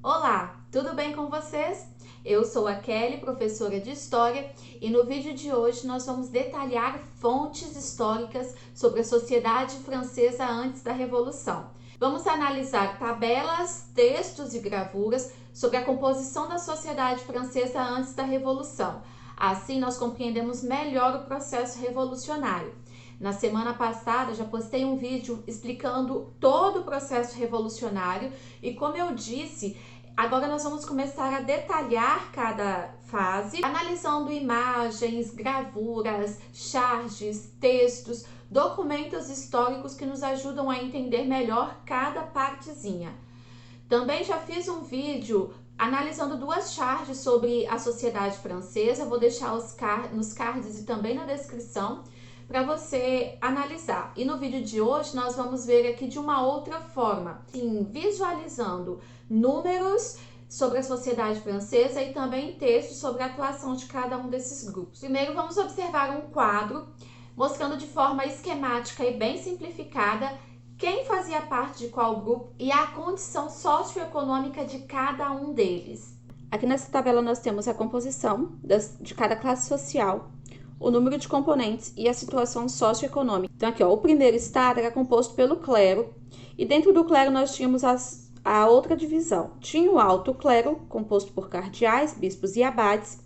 Olá, tudo bem com vocês? Eu sou a Kelly, professora de História, e no vídeo de hoje nós vamos detalhar fontes históricas sobre a sociedade francesa antes da Revolução. Vamos analisar tabelas, textos e gravuras sobre a composição da sociedade francesa antes da Revolução. Assim nós compreendemos melhor o processo revolucionário. Na semana passada já postei um vídeo explicando todo o processo revolucionário e, como eu disse, agora nós vamos começar a detalhar cada fase, analisando imagens, gravuras, charges, textos, documentos históricos que nos ajudam a entender melhor cada partezinha. Também já fiz um vídeo analisando duas charges sobre a sociedade francesa, vou deixar nos cards e também na descrição para você analisar. E no vídeo de hoje nós vamos ver aqui de uma outra forma, sim, visualizando números sobre a sociedade francesa e também textos sobre a atuação de cada um desses grupos. Primeiro vamos observar um quadro mostrando de forma esquemática e bem simplificada quem fazia parte de qual grupo e a condição socioeconômica de cada um deles. Aqui nessa tabela nós temos a composição de cada classe social, o número de componentes e a situação socioeconômica. Então aqui, ó, o primeiro estado era composto pelo clero, e dentro do clero nós tínhamos a outra divisão. Tinha o alto clero, composto por cardeais, bispos e abades,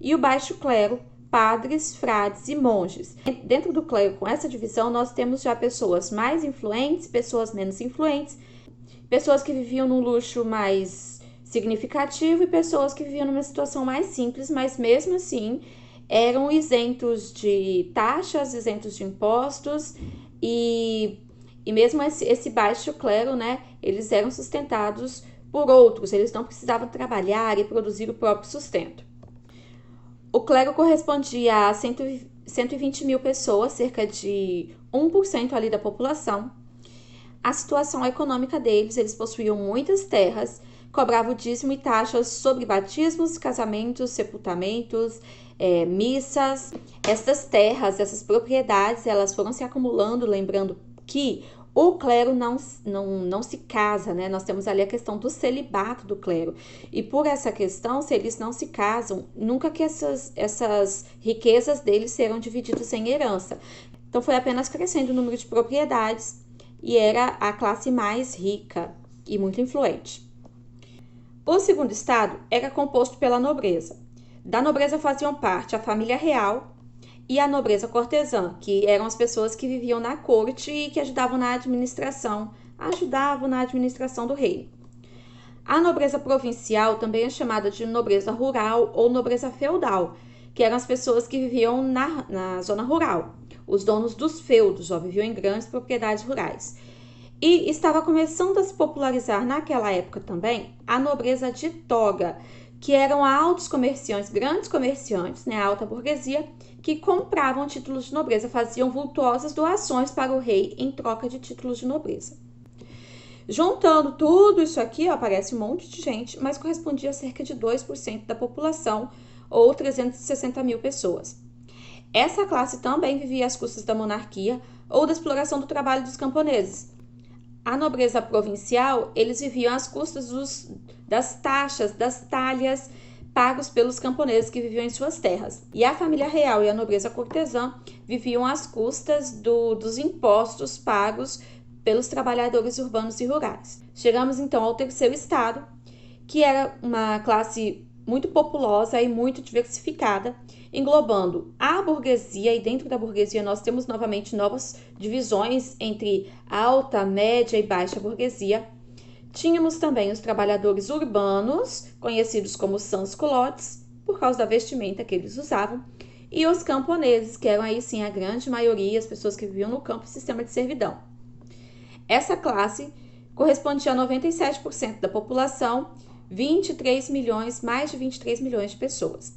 e o baixo clero, padres, frades e monges. Dentro do clero, com essa divisão, nós temos já pessoas mais influentes, pessoas menos influentes, pessoas que viviam num luxo mais significativo e pessoas que viviam numa situação mais simples, mas mesmo assim eram isentos de taxas, isentos de impostos e mesmo esse baixo clero, né, eles eram sustentados por outros, eles não precisavam trabalhar e produzir o próprio sustento. O clero correspondia a 120 mil pessoas, cerca de 1% ali da população. A situação econômica deles, eles possuíam muitas terras, cobravam dízimo e taxas sobre batismos, casamentos, sepultamentos, missas. Essas terras, essas propriedades, elas foram se acumulando, lembrando que o clero não se casa, né? Nós temos ali a questão do celibato do clero. E por essa questão, se eles não se casam, nunca que essas riquezas deles serão divididas em herança. Então foi apenas crescendo o número de propriedades e era a classe mais rica e muito influente. O segundo estado era composto pela nobreza. Da nobreza faziam parte a família real e a nobreza cortesã, que eram as pessoas que viviam na corte e que ajudavam na administração do reino. A nobreza provincial também é chamada de nobreza rural ou nobreza feudal, que eram as pessoas que viviam na zona rural. Os donos dos feudos já viviam em grandes propriedades rurais. E estava começando a se popularizar naquela época também a nobreza de toga, que eram altos comerciantes, grandes comerciantes, né, a alta burguesia, que compravam títulos de nobreza, faziam vultuosas doações para o rei em troca de títulos de nobreza. Juntando tudo isso aqui, ó, aparece um monte de gente, mas correspondia a cerca de 2% da população, ou 360 mil pessoas. Essa classe também vivia às custas da monarquia ou da exploração do trabalho dos camponeses. A nobreza provincial, eles viviam às custas das taxas, das talhas pagos pelos camponeses que viviam em suas terras. E a família real e a nobreza cortesã viviam às custas dos impostos pagos pelos trabalhadores urbanos e rurais. Chegamos então ao terceiro estado, que era uma classe muito populosa e muito diversificada, englobando a burguesia, e dentro da burguesia nós temos novamente novas divisões entre alta, média e baixa burguesia. Tínhamos também os trabalhadores urbanos, conhecidos como sans-culottes, por causa da vestimenta que eles usavam, e os camponeses, que eram aí sim a grande maioria, as pessoas que viviam no campo e sistema de servidão. Essa classe correspondia a 97% da população, mais de 23 milhões de pessoas.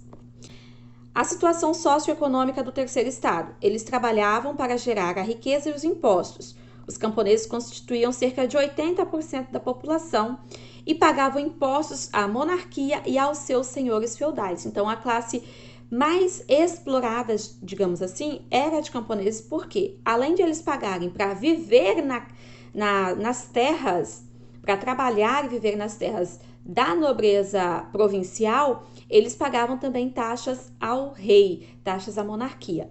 A situação socioeconômica do terceiro estado. Eles trabalhavam para gerar a riqueza e os impostos. Os camponeses constituíam cerca de 80% da população e pagavam impostos à monarquia e aos seus senhores feudais. Então, a classe mais explorada, digamos assim, era de camponeses, porque além de eles pagarem para viver nas terras, para trabalhar e viver nas terras da nobreza provincial, eles pagavam também taxas ao rei, taxas à monarquia.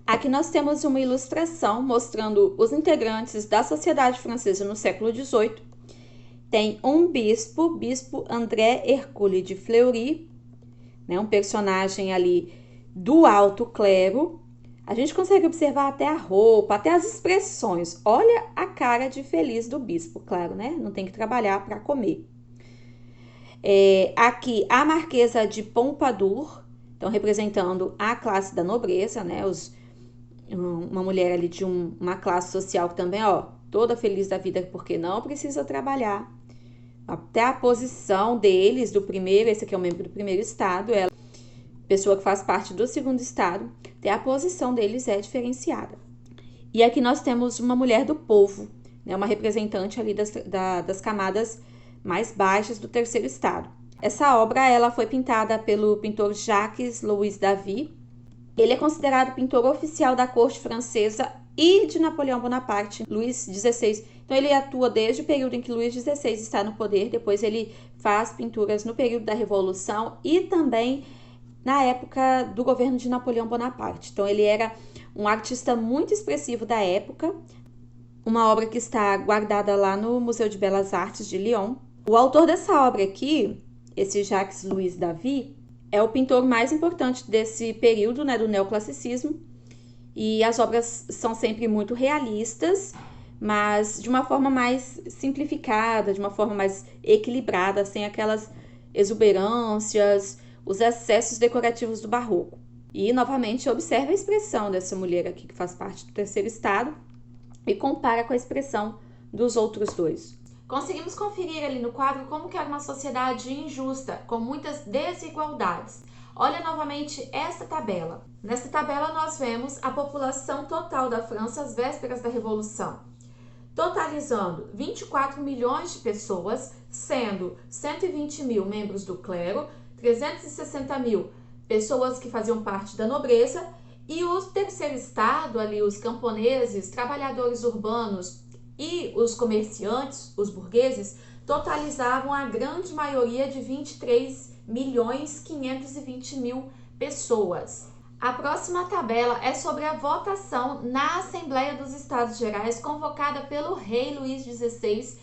Aqui nós temos uma ilustração mostrando os integrantes da sociedade francesa no século XVIII. Tem um bispo André Hercule de Fleury, né, um personagem ali do alto clero. A gente consegue observar até a roupa, até as expressões. Olha a cara de feliz do bispo, claro, né? Não tem que trabalhar para comer. Aqui a Marquesa de Pompadour, então representando a classe da nobreza, né? Uma mulher ali de uma classe social que também, toda feliz da vida porque não precisa trabalhar. Até a posição deles, esse aqui é o membro do primeiro estado, pessoa que faz parte do segundo estado, até a posição deles é diferenciada. E aqui nós temos uma mulher do povo, né, uma representante ali das camadas mais baixas do terceiro estado. Essa obra ela foi pintada pelo pintor Jacques-Louis David. Ele é considerado o pintor oficial da corte francesa e de Napoleão Bonaparte, Luís XVI. Então ele atua desde o período em que Luís XVI está no poder, depois ele faz pinturas no período da Revolução e também na época do governo de Napoleão Bonaparte. Então ele era um artista muito expressivo da época, uma obra que está guardada lá no Museu de Belas Artes de Lyon. O autor dessa obra aqui, esse Jacques-Louis David, é o pintor mais importante desse período, né, do neoclassicismo, e as obras são sempre muito realistas, mas de uma forma mais simplificada, de uma forma mais equilibrada, sem aquelas exuberâncias, os excessos decorativos do barroco. E, novamente, observe a expressão dessa mulher aqui, que faz parte do terceiro estado, e compara com a expressão dos outros dois. Conseguimos conferir ali no quadro como que era uma sociedade injusta, com muitas desigualdades. Olha novamente esta tabela. Nesta tabela nós vemos a população total da França às vésperas da Revolução, totalizando 24 milhões de pessoas, sendo 120 mil membros do clero, 360 mil pessoas que faziam parte da nobreza e o terceiro estado, ali os camponeses, trabalhadores urbanos e os comerciantes, os burgueses, totalizavam a grande maioria de 23.520.000 pessoas. A próxima tabela é sobre a votação na Assembleia dos Estados Gerais convocada pelo rei Luís XVI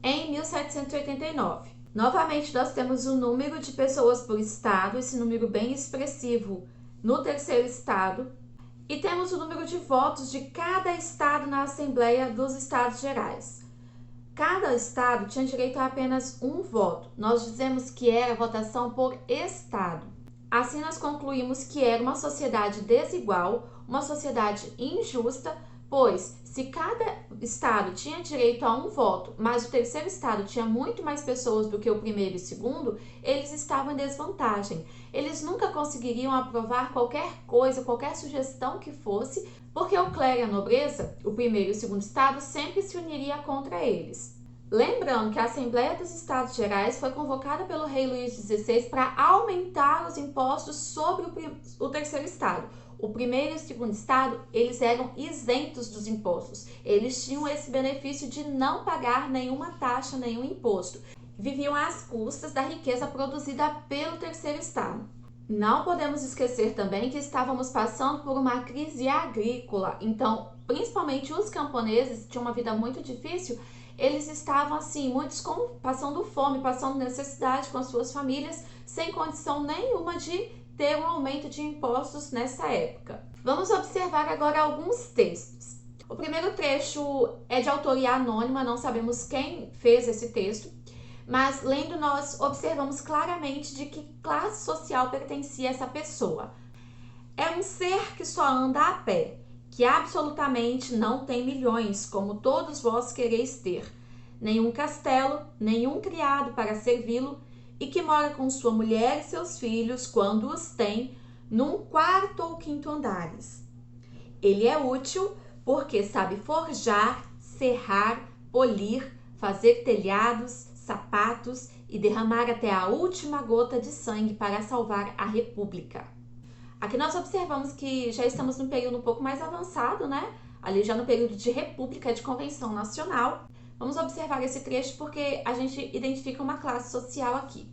em 1789. Novamente, nós temos o número de pessoas por estado, esse número bem expressivo no terceiro estado, e temos o número de votos de cada estado na Assembleia dos Estados Gerais. Cada estado tinha direito a apenas um voto. Nós dizemos que era votação por estado. Assim, nós concluímos que era uma sociedade desigual, uma sociedade injusta, pois se cada estado tinha direito a um voto, mas o terceiro estado tinha muito mais pessoas do que o primeiro e segundo, eles estavam em desvantagem. Eles nunca conseguiriam aprovar qualquer coisa, qualquer sugestão que fosse, porque o clero e a nobreza, o primeiro e o segundo estado, sempre se uniria contra eles. Lembrando que a Assembleia dos Estados Gerais foi convocada pelo rei Luís XVI para aumentar os impostos sobre o terceiro estado. O primeiro e o segundo estado, eles eram isentos dos impostos. Eles tinham esse benefício de não pagar nenhuma taxa, nenhum imposto. Viviam às custas da riqueza produzida pelo terceiro estado. Não podemos esquecer também que estávamos passando por uma crise agrícola. Então, principalmente os camponeses tinham uma vida muito difícil. Eles estavam assim, muitos passando fome, passando necessidade com as suas famílias, sem condição nenhuma de ter um aumento de impostos nessa época. Vamos observar agora alguns textos. O primeiro trecho é de autoria anônima, não sabemos quem fez esse texto, mas lendo nós observamos claramente de que classe social pertencia essa pessoa. É um ser que só anda a pé, que absolutamente não tem milhões, como todos vós quereis ter, nenhum castelo, nenhum criado para servi-lo, e que mora com sua mulher e seus filhos, quando os tem, num quarto ou quinto andares. Ele é útil porque sabe forjar, serrar, polir, fazer telhados, sapatos e derramar até a última gota de sangue para salvar a República. Aqui nós observamos que já estamos num período um pouco mais avançado, né? Ali já no período de República, de Convenção Nacional. Vamos observar esse trecho porque a gente identifica uma classe social aqui.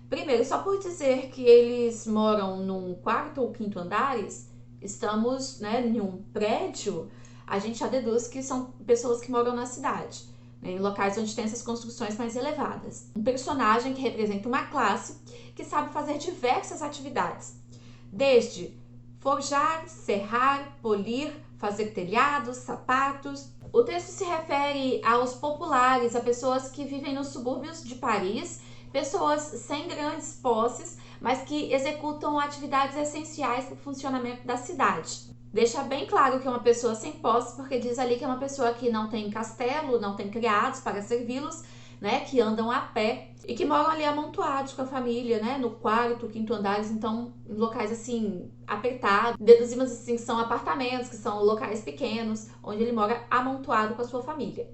Primeiro, só por dizer que eles moram num quarto ou quinto andares, estamos, em um prédio, a gente já deduz que são pessoas que moram na cidade, em locais onde tem essas construções mais elevadas. Um personagem que representa uma classe que sabe fazer diversas atividades, desde forjar, serrar, polir, fazer telhados, sapatos. O texto se refere aos populares, a pessoas que vivem nos subúrbios de Paris, pessoas sem grandes posses, mas que executam atividades essenciais para o funcionamento da cidade. Deixa bem claro que é uma pessoa sem posse, porque diz ali que é uma pessoa que não tem castelo, não tem criados para servi-los, que andam a pé e que moram ali amontoados com a família, no quarto, quinto andares, então em locais assim apertados. Deduzimos assim que são apartamentos, que são locais pequenos, onde ele mora amontoado com a sua família.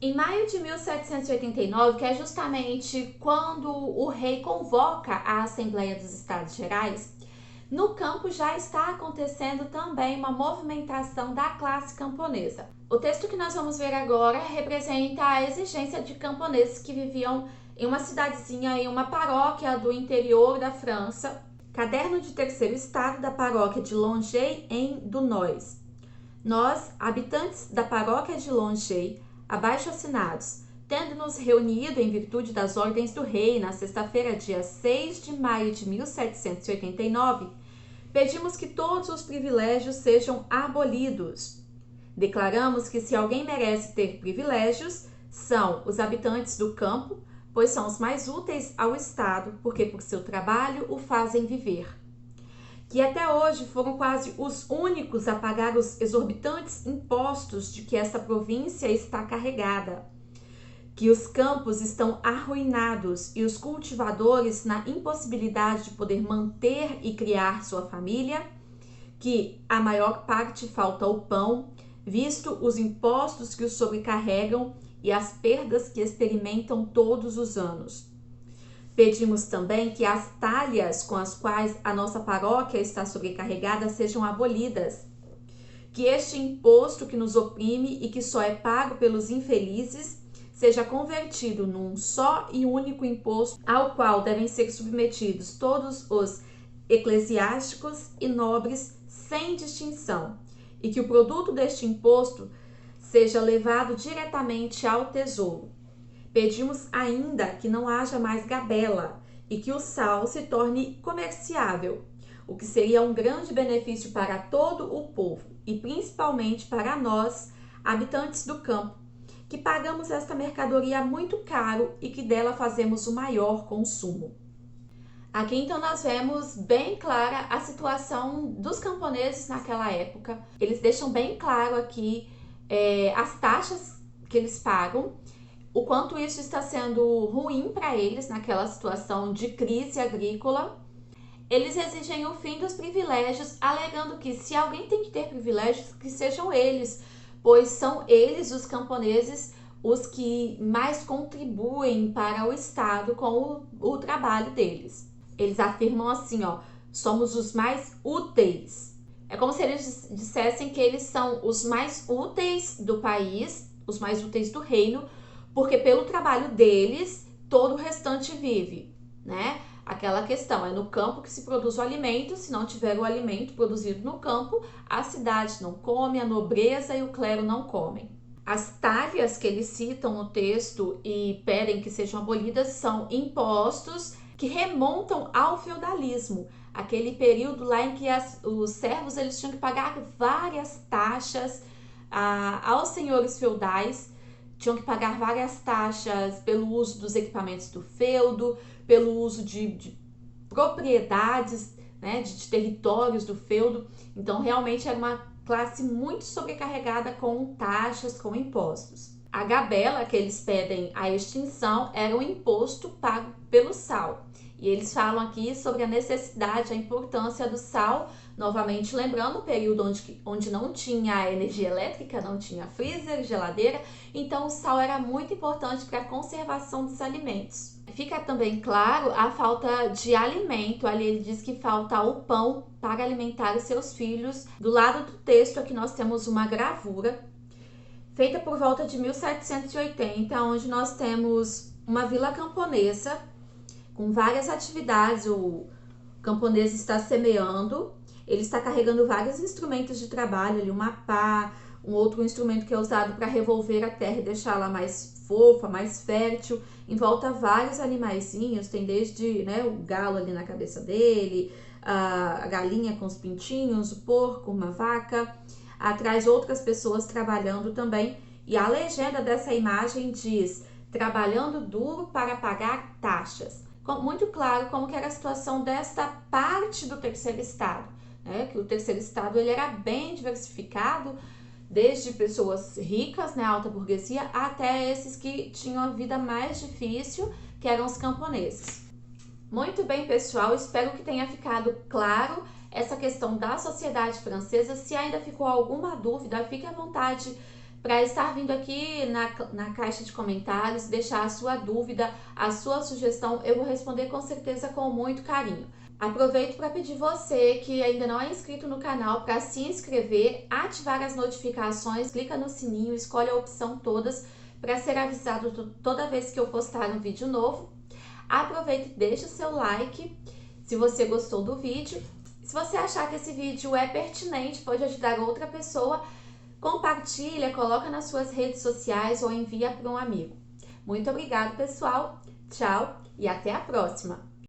Em maio de 1789, que é justamente quando o rei convoca a Assembleia dos Estados Gerais, no campo já está acontecendo também uma movimentação da classe camponesa. O texto que nós vamos ver agora representa a exigência de camponeses que viviam em uma cidadezinha, em uma paróquia do interior da França. Caderno de terceiro estado da paróquia de Longueuil em Dunois. Nós, habitantes da paróquia de Longueuil, abaixo assinados, tendo-nos reunido em virtude das ordens do rei na sexta-feira, dia 6 de maio de 1789, pedimos que todos os privilégios sejam abolidos. Declaramos que se alguém merece ter privilégios, são os habitantes do campo, pois são os mais úteis ao Estado, porque por seu trabalho o fazem viver. Que até hoje foram quase os únicos a pagar os exorbitantes impostos de que esta província está carregada. Que os campos estão arruinados e os cultivadores na impossibilidade de poder manter e criar sua família. Que a maior parte falta o pão, visto os impostos que os sobrecarregam e as perdas que experimentam todos os anos. Pedimos também que as talhas com as quais a nossa paróquia está sobrecarregada sejam abolidas. Que este imposto que nos oprime e que só é pago pelos infelizes seja convertido num só e único imposto ao qual devem ser submetidos todos os eclesiásticos e nobres sem distinção, e que o produto deste imposto seja levado diretamente ao tesouro. Pedimos ainda que não haja mais gabela e que o sal se torne comerciável, o que seria um grande benefício para todo o povo e principalmente para nós, habitantes do campo, que pagamos esta mercadoria muito caro e que dela fazemos o maior consumo. Aqui então nós vemos bem clara a situação dos camponeses naquela época. Eles deixam bem claro aqui as taxas que eles pagam, o quanto isso está sendo ruim para eles naquela situação de crise agrícola. Eles exigem o fim dos privilégios, alegando que se alguém tem que ter privilégios, que sejam eles, pois são eles, os camponeses, os que mais contribuem para o Estado com o trabalho deles. Eles afirmam assim, somos os mais úteis. É como se eles dissessem que eles são os mais úteis do país, os mais úteis do reino, porque pelo trabalho deles, todo o restante vive, Aquela questão, é no campo que se produz o alimento, se não tiver o alimento produzido no campo, a cidade não come, a nobreza e o clero não comem. As talhas que eles citam no texto e pedem que sejam abolidas são impostos que remontam ao feudalismo, aquele período lá em que os servos eles tinham que pagar várias taxas aos senhores feudais, tinham que pagar várias taxas pelo uso dos equipamentos do feudo, pelo uso de propriedades, de territórios do feudo. Então, realmente era uma classe muito sobrecarregada com taxas, com impostos. A gabela que eles pedem a extinção era um imposto pago pelo sal. E eles falam aqui sobre a necessidade, a importância do sal, novamente lembrando o período onde não tinha energia elétrica, não tinha freezer, geladeira, então o sal era muito importante para a conservação dos alimentos. Fica também claro a falta de alimento, ali ele diz que falta o pão para alimentar os seus filhos. Do lado do texto aqui nós temos uma gravura feita por volta de 1780, onde nós temos uma vila camponesa com várias atividades. O camponês está semeando, ele está carregando vários instrumentos de trabalho, ali uma pá, um outro instrumento que é usado para revolver a terra e deixá-la mais fofa, mais fértil. Em volta vários animaizinhos, tem desde, né, o galo ali na cabeça dele, a galinha com os pintinhos, o porco, uma vaca. Atrás outras pessoas trabalhando também. E a legenda dessa imagem diz: trabalhando duro para pagar taxas. Muito claro como que era a situação desta parte do terceiro estado, né? Que o terceiro estado ele era bem diversificado, desde pessoas ricas, né, alta burguesia, até esses que tinham a vida mais difícil, que eram os camponeses. Muito bem, pessoal, espero que tenha ficado claro essa questão da sociedade francesa. Se ainda ficou alguma dúvida, fique à vontade para estar vindo aqui na caixa de comentários, deixar a sua dúvida, a sua sugestão, eu vou responder com certeza com muito carinho. Aproveito para pedir você que ainda não é inscrito no canal para se inscrever, ativar as notificações, clica no sininho, escolhe a opção todas para ser avisado toda vez que eu postar um vídeo novo. Aproveita e deixa o seu like se você gostou do vídeo. Se você achar que esse vídeo é pertinente, pode ajudar outra pessoa, compartilha, coloca nas suas redes sociais ou envia para um amigo. Muito obrigada, pessoal. Tchau e até a próxima!